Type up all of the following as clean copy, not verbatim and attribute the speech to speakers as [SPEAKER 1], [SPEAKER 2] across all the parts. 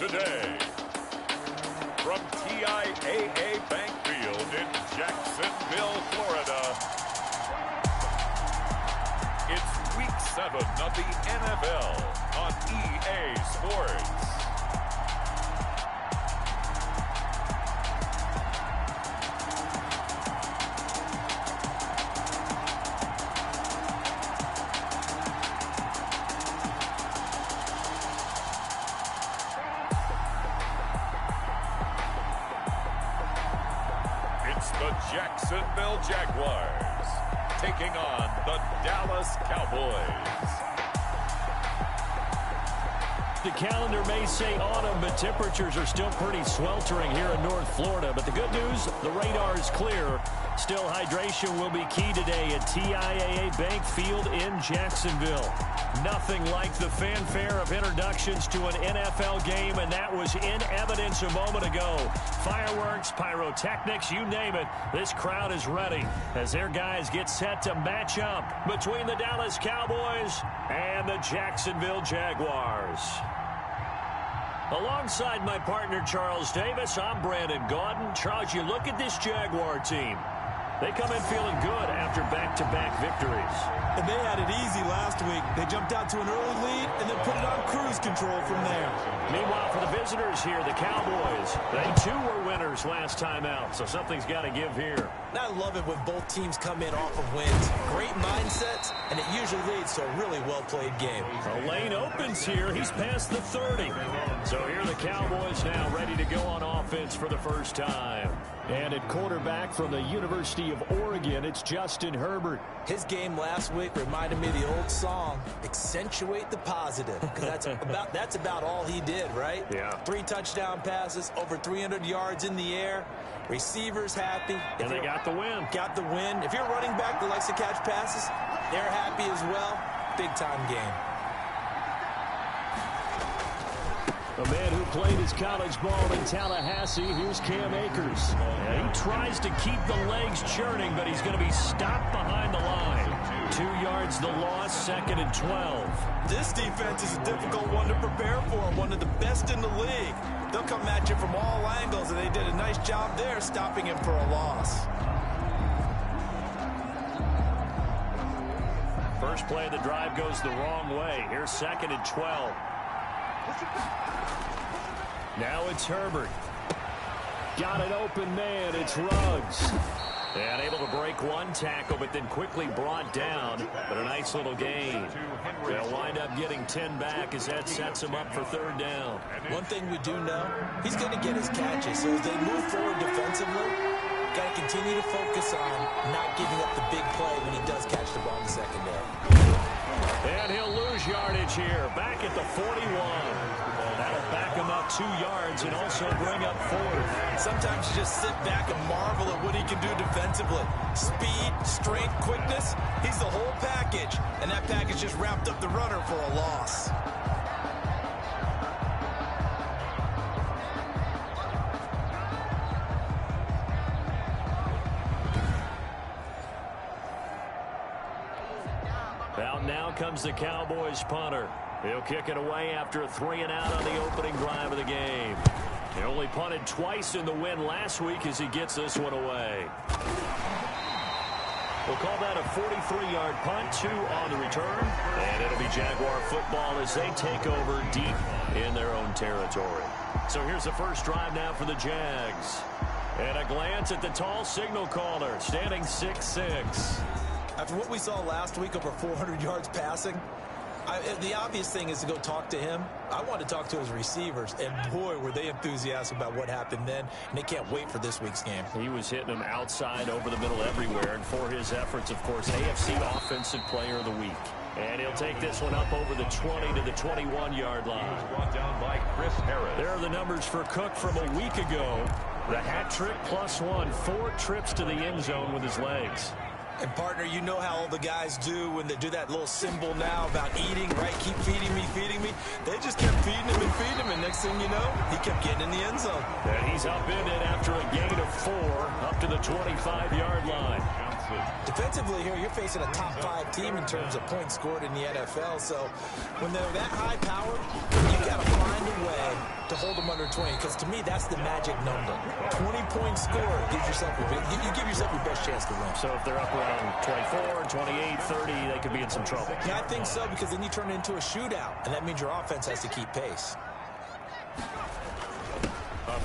[SPEAKER 1] today. From TIAA Bank Field in Jacksonville, Florida, it's Week 7 of the NFL on EA Sports. The Jacksonville Jaguars taking on the Dallas Cowboys.
[SPEAKER 2] The calendar may say autumn, but temperatures are still pretty sweltering here in North Florida. But the good news, the radar is clear. Still, hydration will be key today at TIAA Bank Field in Jacksonville. Nothing like the fanfare of introductions to an NFL game, and that was in evidence a moment ago. Fireworks, pyrotechnics, you name it. This crowd is ready as their guys get set to match up between the Dallas Cowboys and the Jacksonville Jaguars. Alongside my partner, Charles Davis, I'm Brandon Gaudin. Charles, you look at this Jaguar team. They come in feeling good after back-to-back victories.
[SPEAKER 3] And they had it easy last week. They jumped out to an early lead and then put it on cruise control from there.
[SPEAKER 2] Meanwhile, for the visitors here, the Cowboys, they too were winners last time out, so something's got to give here.
[SPEAKER 4] I love it when both teams come in off of wins. Great mindsets, and it usually leads to a really well-played game.
[SPEAKER 2] A lane opens here. He's past the 30. So here are the Cowboys now ready to go on offense for the first time. And at quarterback from the University of Oregon, it's Justin Herbert.
[SPEAKER 4] His game last week reminded me of the old song, accentuate the positive, because that's about all he did, right?
[SPEAKER 2] Yeah.
[SPEAKER 4] 3 touchdown passes, over 300 yards in the air, receivers happy.
[SPEAKER 2] And they got the win.
[SPEAKER 4] Got the win. If you're running back that likes to catch passes, they're happy as well. Big-time game.
[SPEAKER 2] A man who played his college ball in Tallahassee, here's Cam Akers. He tries to keep the legs churning, but he's going to be stopped behind the line. 2 yards the loss, 2nd and 12.
[SPEAKER 3] This defense is a difficult one to prepare for, one of the best in the league. They'll come at you from all angles, and they did a nice job there stopping him for a loss.
[SPEAKER 2] First play of the drive goes the wrong way. Here's 2nd and 12. Now it's Herbert. Got an open man. It's Ruggs. And able to break one tackle, but then quickly brought down. But a nice little gain. They'll wind up getting 10 back as that sets him up for 3rd down.
[SPEAKER 4] One thing we do know, he's going to get his catches. So as they move forward defensively, got to continue to focus on not giving up the big play when he does catch the ball in the secondary.
[SPEAKER 2] And he'll lose yardage here. Back at the 41. That'll back him up 2 yards and also bring up 4th.
[SPEAKER 4] Sometimes you just sit back and marvel at what he can do defensively. Speed, strength, quickness. He's the whole package. And that package just wrapped up the runner for a loss.
[SPEAKER 2] Out now comes the Cowboys punter. He'll kick it away after a 3-and-out on the opening drive of the game. He only punted twice in the win last week as he gets this one away. We'll call that a 43-yard punt, 2 on the return. And it'll be Jaguar football as they take over deep in their own territory. So here's the first drive now for the Jags. And a glance at the tall signal caller, standing 6'6".
[SPEAKER 4] After what we saw last week, over 400 yards passing, the obvious thing is to go talk to him. I want to talk to his receivers, and boy, were they enthusiastic about what happened then, and they can't wait for this week's game.
[SPEAKER 2] He was hitting them outside, over the middle, everywhere, and for his efforts, of course, AFC Offensive Player of the Week. And he'll take this one up over the 20 to the 21-yard line.
[SPEAKER 1] Brought down by Chris Harris.
[SPEAKER 2] There are the numbers for Cook from a week ago. The hat trick +1, 4 trips to the end zone with his legs.
[SPEAKER 4] And, partner, you know how all the guys do when they do that little symbol now about eating, right? Keep feeding me, feeding me. They just kept feeding him and feeding him, and next thing you know, he kept getting in the end zone.
[SPEAKER 2] And he's up in it after a gain of 4, up to the 25-yard line.
[SPEAKER 4] If Defensively here, you're facing a top-5 team in terms of points scored in the NFL. So when they're that high-powered, you got to find a way to hold them under 20. Because to me, that's the magic number. 20 points scored gives yourself you give yourself your best chance to win.
[SPEAKER 2] So if they're up around 24, 28, 30, they could be in some trouble.
[SPEAKER 4] Yeah, I think so, because then you turn it into a shootout, and that means your offense has to keep pace.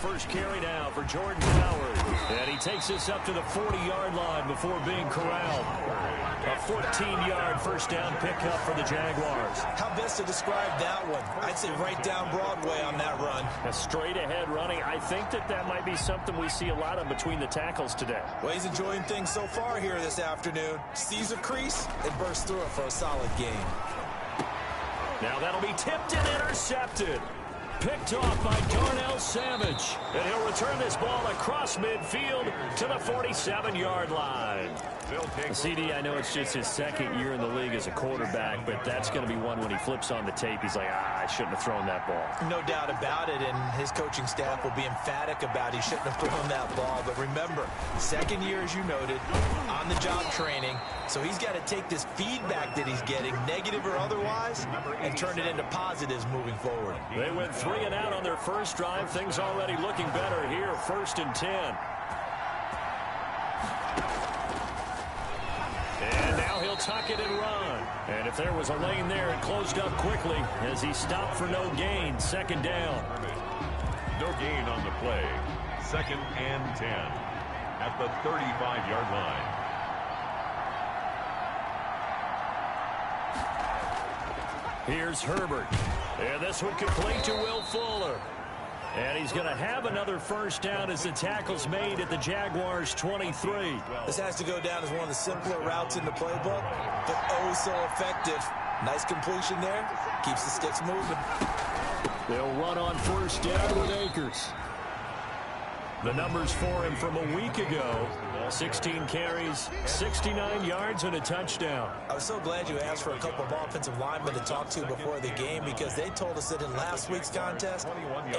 [SPEAKER 2] First carry now for Jordan Howard. And he takes this up to the 40-yard line before being corralled. A 14-yard first down pickup for the Jaguars.
[SPEAKER 4] How best to describe that one? I'd say right down Broadway on that run.
[SPEAKER 2] A straight-ahead running. I think that might be something we see a lot of between the tackles today.
[SPEAKER 4] Well, he's enjoying things so far here this afternoon. Sees a crease and bursts through it for a solid gain.
[SPEAKER 2] Now that'll be tipped and intercepted. Picked off by Darnell Savage. And he'll return this ball across midfield to the 47-yard line. CD, I know it's just his second year in the league as a quarterback, but that's going to be one when he flips on the tape. He's like, I shouldn't have thrown that ball.
[SPEAKER 4] No doubt about it, and his coaching staff will be emphatic about he shouldn't have thrown that ball. But remember, second year, as you noted, on-the-job training. So he's got to take this feedback that he's getting, negative or otherwise, and turn it into positives moving forward.
[SPEAKER 2] They went 3 and out on their first drive. Things already looking better here. 1st and 10. And now he'll tuck it and run. And if there was a lane there, it closed up quickly as he stopped for no gain. 2nd down.
[SPEAKER 1] No gain on the play. 2nd and 10 at the 35-yard line.
[SPEAKER 2] Here's Herbert. And this one complete to Will Fuller. And he's going to have another first down as the tackle's made at the Jaguars' 23.
[SPEAKER 4] This has to go down as one of the simpler routes in the playbook, but oh so effective. Nice completion there. Keeps the sticks moving.
[SPEAKER 2] They'll run on first down with Akers. The numbers for him from a week ago: 16 carries, 69 yards, and a touchdown.
[SPEAKER 4] I was so glad you asked for a couple of offensive linemen to talk to before the game, because they told us that in last week's contest,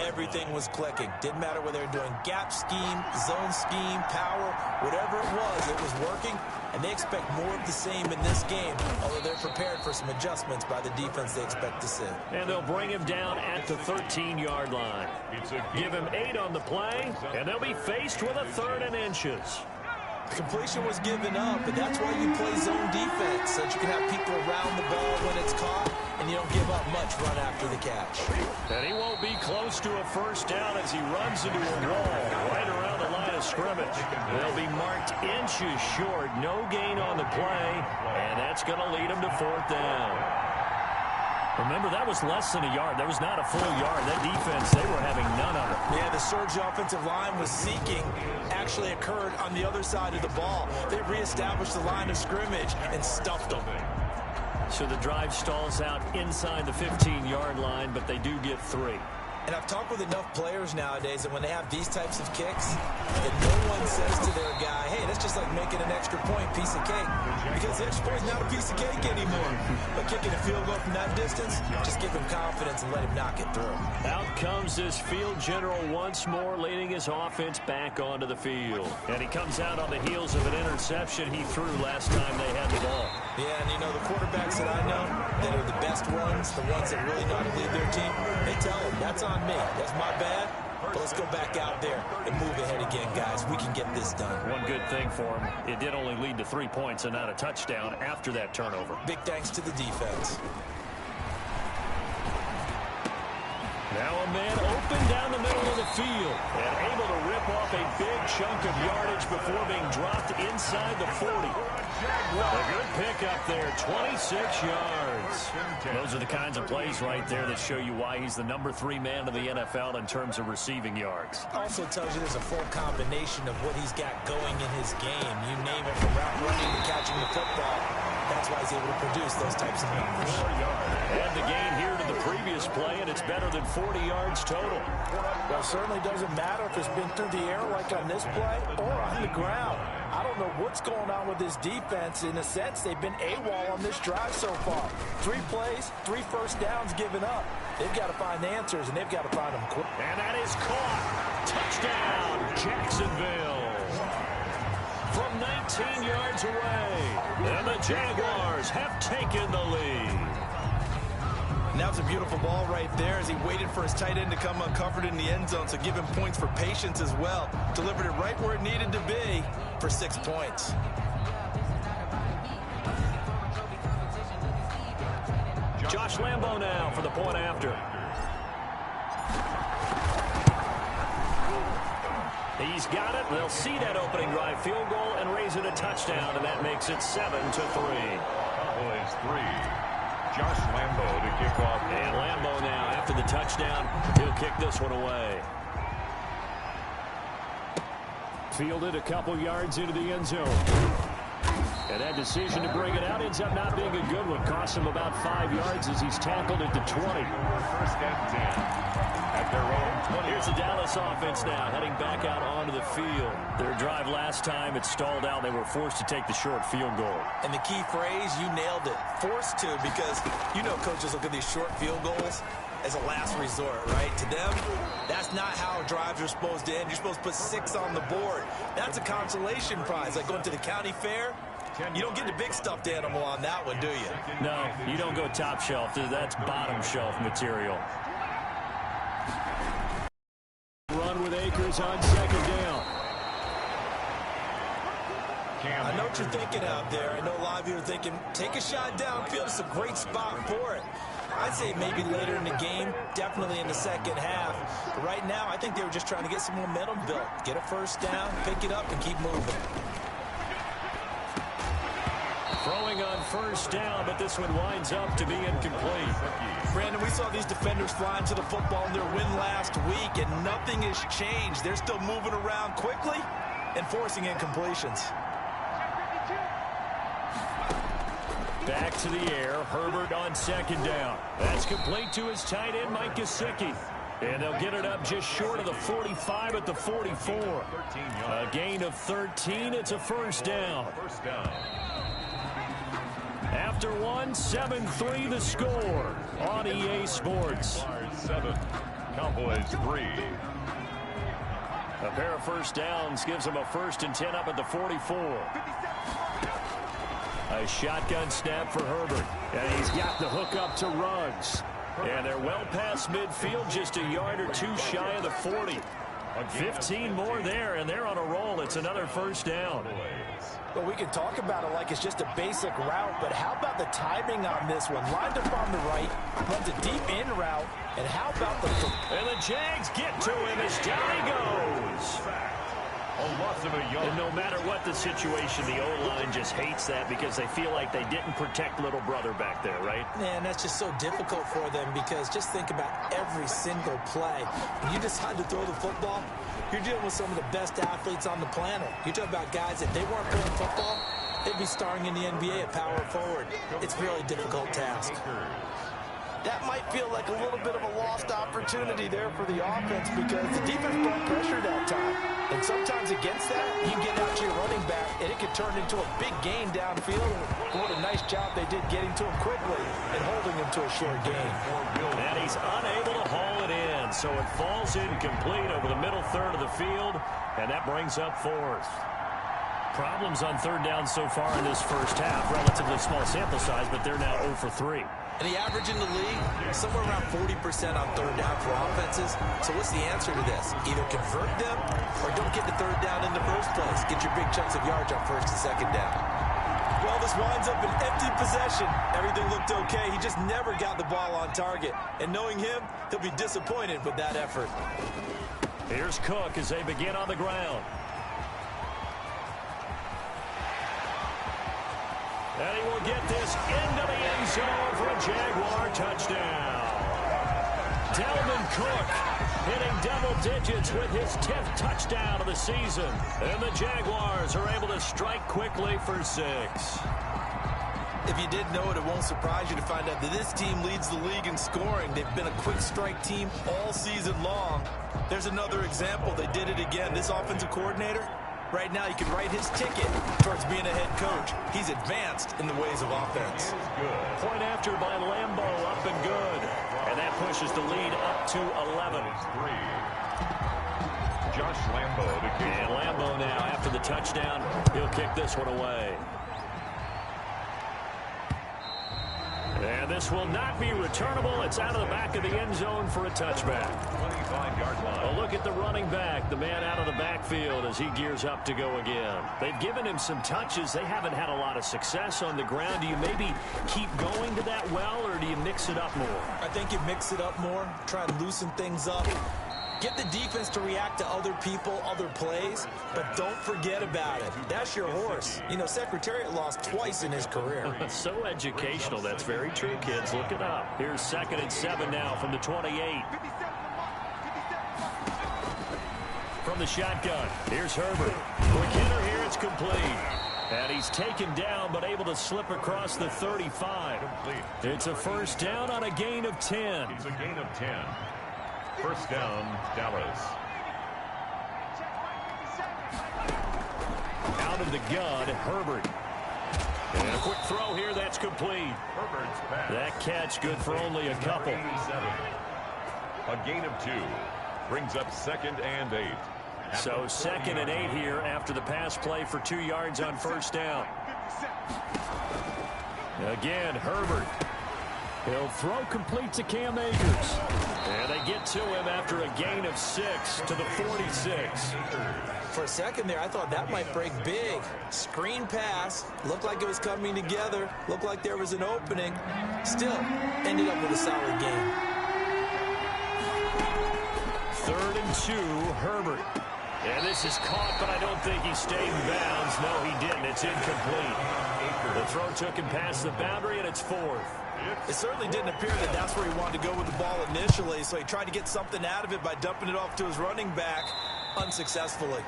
[SPEAKER 4] everything was clicking. Didn't matter whether they were doing gap scheme, zone scheme, power, whatever it was working, and they expect more of the same in this game, although they're prepared for some adjustments by the defense they expect to see.
[SPEAKER 2] And they'll bring him down at the 13-yard line. Give him 8 on the play, and they'll be faced with a 3rd and inches.
[SPEAKER 4] Completion was given up, and that's why you play zone defense, so that you can have people around the ball when it's caught, and you don't give up much run after the catch.
[SPEAKER 2] And he won't be close to a first down as he runs into a wall right around the line of scrimmage. They'll be marked inches short, no gain on the play, and that's going to lead him to 4th down. Remember, that was less than a yard. That was not a full yard. That defense, they were having none of it.
[SPEAKER 4] Yeah, the surge the offensive line was seeking actually occurred on the other side of the ball. They reestablished the line of scrimmage and stuffed them.
[SPEAKER 2] So the drive stalls out inside the 15-yard line, but they do get 3.
[SPEAKER 4] And I've talked with enough players nowadays that when they have these types of kicks, that no one says to their guy, hey, that's just like making an extra point, piece of cake. Because the extra point is not a piece of cake anymore. But kicking a field goal from that distance, just give him confidence and let him knock it through.
[SPEAKER 2] Out comes this field general once more, leading his offense back onto the field. And he comes out on the heels of an interception he threw last time they had the ball.
[SPEAKER 4] Yeah, and you know, the quarterbacks that I know that are the best ones, the ones that really know how to lead their team, they tell them, that's on me. That's my bad. But let's go back out there and move ahead again, guys. We can get this done.
[SPEAKER 2] One good thing for him, it did only lead to 3 points and not a touchdown after that turnover.
[SPEAKER 4] Big thanks to the defense.
[SPEAKER 2] Now a man open down the middle of the field and able to rip off a big chunk of yardage before being dropped inside the 40. A good pickup there, 26 yards. Those are the kinds of plays right there that show you why he's the number 3 man in the NFL in terms of receiving yards.
[SPEAKER 4] Also tells you there's a full combination of what he's got going in his game. You name it, from route running to catching the football. That's why he's able to produce those types of numbers.
[SPEAKER 2] Add the gain here to the previous play, and it's better than 40 yards total.
[SPEAKER 5] Well, it certainly doesn't matter if it's been through the air like on this play or on the ground. I don't know what's going on with this defense. In a sense, they've been AWOL on this drive so far. 3 plays, 3 first downs given up. They've got to find answers, and they've got to find them quick.
[SPEAKER 2] And that is caught. Touchdown, Jacksonville. from 19 yards away. And the Jaguars have taken the lead.
[SPEAKER 3] And that was a beautiful ball right there as he waited for his tight end to come uncovered in the end zone, so give him points for patience as well. Delivered it right where it needed to be for 6 points.
[SPEAKER 2] Josh Lambo now for the point after. He's got it. They'll see that opening drive field goal and raise it a touchdown, and that makes it 7-3.
[SPEAKER 1] Cowboys 3. Josh Lambo to kick off.
[SPEAKER 2] And Lambo now, after the touchdown, he'll kick this one away. Fielded a couple yards into the end zone. And that decision to bring it out ends up not being a good one. Costs him about 5 yards as he's tackled at the 20.
[SPEAKER 1] First and 10 at their own 20.
[SPEAKER 2] Here's the Dallas offense now heading back out onto the field. Their drive last time, it stalled out. They were forced to take the short field goal.
[SPEAKER 3] And the key phrase, you nailed it. Forced to, because you know coaches look at these short field goals as a last resort, right? To them, that's not how drives are supposed to end. You're supposed to put 6 on the board. That's a consolation prize, like going to the county fair. You don't get the big stuffed animal on that one, do you?
[SPEAKER 2] No, you don't go top shelf. That's bottom shelf material. Run with Akers on second down.
[SPEAKER 3] I know what you're thinking out there. I know a lot of you are thinking, take a shot downfield. It's a great spot for it. I'd say maybe later in the game, definitely in the second half. But right now, I think they were just trying to get some momentum built. Get a first down, pick it up, and keep moving.
[SPEAKER 2] Throwing on first down, but this one winds up to be incomplete.
[SPEAKER 3] Brandon, we saw these defenders flying to the football in their win last week, and nothing has changed. They're still moving around quickly and forcing incompletions.
[SPEAKER 2] Back to the air. Herbert on second down. That's complete to his tight end, Mike Gesicki. And they'll get it up just short of the 45 at the 44. A gain of 13. It's a first down. After one, 7-3 the score on EA Sports.
[SPEAKER 1] 7, Cowboys 3.
[SPEAKER 2] A pair of first downs gives them a 1st and 10 up at the 44. A shotgun snap for Herbert. And he's got the hook up to Ruggs. And they're well past midfield, just a yard or two shy of the 40. 15 more there, and they're on a roll. It's another first down.
[SPEAKER 5] Well, we can talk about it like it's just a basic route, but how about the timing on this one? Lined up on the right, runs a deep in route, and how about the...
[SPEAKER 2] And the Jags get to him as down he goes. And no matter what the situation, the O-line just hates that because they feel like they didn't protect little brother back there, right?
[SPEAKER 5] Man, that's just so difficult for them because just think about every single play. When you decide to throw the football, you're dealing with some of the best athletes on the planet. You talk about guys, if they weren't playing football, they'd be starring in the NBA at power forward. It's a really difficult task. That might feel like a little bit of a lost opportunity there for the offense because the defense brought pressure that time. And sometimes against that, you get out to your running back, and it could turn into a big gain downfield. What a nice job they did getting to him quickly and holding him to a short gain.
[SPEAKER 2] And he's unable to haul it in, so it falls incomplete over the middle third of the field, and that brings up 4th. Problems on 3rd down so far in this first half. Relatively small sample size, but they're now 0 for 3.
[SPEAKER 3] And the average in the league, somewhere around 40% on 3rd down for offenses. So what's the answer to this? Either convert them or don't get the 3rd down in the first place. Get your big chunks of yards on 1st and 2nd down. Well, this winds up an empty possession. Everything looked okay. He just never got the ball on target. And knowing him, he'll be disappointed with that effort.
[SPEAKER 2] Here's Cook as they begin on the ground. And he will get this into the end zone for a Jaguar touchdown. Dalvin Cook hitting double digits with his 10th touchdown of the season. And the Jaguars are able to strike quickly for 6.
[SPEAKER 3] If you didn't know it, it won't surprise you to find out that this team leads the league in scoring. They've been a quick strike team all season long. There's another example. They did it again. This offensive coordinator, right now, you can write his ticket towards being a head coach. He's advanced in the ways of offense.
[SPEAKER 2] Point after by Lambo, up and good. And that pushes the lead up to 11.
[SPEAKER 1] Josh Lambo to kick.
[SPEAKER 2] And Lambo now, after the touchdown, he'll kick this one away. And this will not be returnable. It's out of the back of the end zone for a touchback.
[SPEAKER 1] 25-yard line.
[SPEAKER 2] A look at the running back, the man out of the backfield as he gears up to go again. They've given him some touches. They haven't had a lot of success on the ground. Do you maybe keep going to that well, or do you mix it up more?
[SPEAKER 4] I think you mix it up more, try and loosen things up. Get the defense to react to other people, other plays, but don't forget about it. That's your horse. You know, Secretariat lost twice in his career.
[SPEAKER 2] So educational. That's very true, kids. Look it up. Here's 2nd and 7 now from the 28. From the shotgun, here's Herbert. Quick hitter here, it's complete. And he's taken down, but able to slip across the 35. It's a first down on a gain of 10.
[SPEAKER 1] It's a gain of 10. First down, Dallas.
[SPEAKER 2] Out of the gun, Herbert. And a quick throw here, that's complete.
[SPEAKER 1] Herbert's pass.
[SPEAKER 2] That catch good for only a couple.
[SPEAKER 1] A gain of 2. Brings up 2nd and 8.
[SPEAKER 2] So 2nd and 8 here after the pass play for 2 yards on first down. Again, Herbert. He'll throw complete to Cam Akers. And they get to him after a gain of 6 to the 46.
[SPEAKER 4] For a second there, I thought that might break big. Screen pass. Looked like it was coming together. Looked like there was an opening. Still, ended up with a solid game.
[SPEAKER 2] 3rd and 2, Herbert. And this is caught, but I don't think he stayed in bounds. No, he didn't. It's incomplete. The throw took him past the boundary, and it's 4th.
[SPEAKER 4] It certainly didn't appear that that's where he wanted to go with the ball initially, so he tried to get something out of it by dumping it off to his running back unsuccessfully.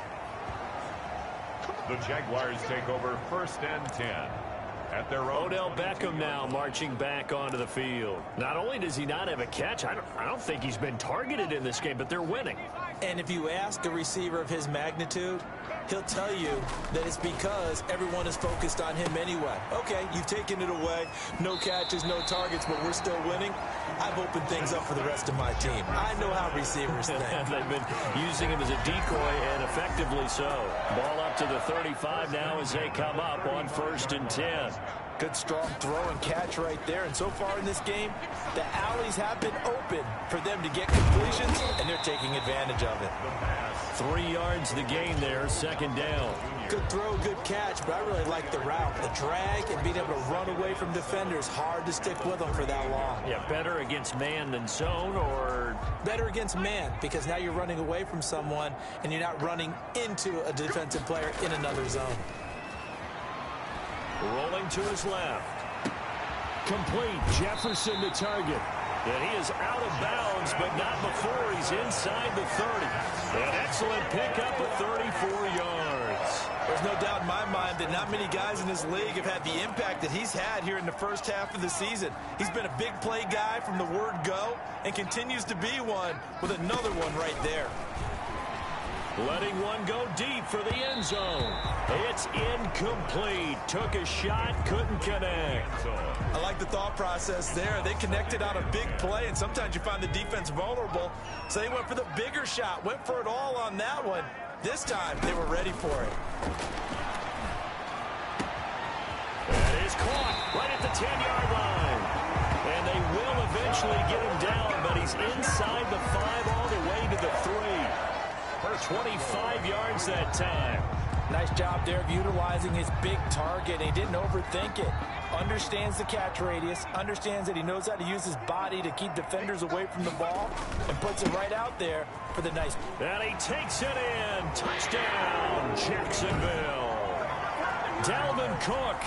[SPEAKER 1] The Jaguars take over 1st and 10. At their own.
[SPEAKER 2] Odell Beckham now marching back onto the field. Not only does he not have a catch, I don't think he's been targeted in this game, but they're winning.
[SPEAKER 4] And if you ask a receiver of his magnitude, he'll tell you that it's because everyone is focused on him anyway. Okay, you've taken it away. No catches, no targets, but we're still winning. I've opened things up for the rest of my team. I know how receivers think.
[SPEAKER 2] They've been using him as a decoy, and effectively so. Ball up to the 35 now as they come up on 1st and 10.
[SPEAKER 5] Good strong throw and catch right there. And so far in this game, the alleys have been open for them to get completions, and they're taking advantage of it.
[SPEAKER 2] 3 yards the gain there, 2nd down.
[SPEAKER 4] Good throw, good catch, but I really like the route. The drag and being able to run away from defenders, hard to stick with them for that long.
[SPEAKER 2] Yeah, better against man than zone, or?
[SPEAKER 4] Better against man, because now you're running away from someone and you're not running into a defensive player in another zone.
[SPEAKER 2] Rolling to his left. Complete. Jefferson to target. And he is out of bounds, but not before he's inside the 30. An excellent pickup of 34 yards.
[SPEAKER 4] There's no doubt in my mind that not many guys in this league have had the impact that he's had here in the first half of the season. He's been a big play guy from the word go and continues to be one with another one right there.
[SPEAKER 2] Letting one go deep for the end zone. It's incomplete. Took a shot, couldn't connect.
[SPEAKER 4] I like the thought process there. They connected on a big play, and sometimes you find the defense vulnerable. So they went for the bigger shot, went for it all on that one. This time, they were ready for it.
[SPEAKER 2] That is caught right at the 10-yard line. And they will eventually get him down, but he's inside the 5 all the way to the 3. For 25 yards that time.
[SPEAKER 5] Nice job there of utilizing his big target. He didn't overthink it. Understands the catch radius. Understands that he knows how to use his body to keep defenders away from the ball. And puts it right out there for the nice.
[SPEAKER 2] And he takes it in. Touchdown, Jacksonville. Dalvin Cook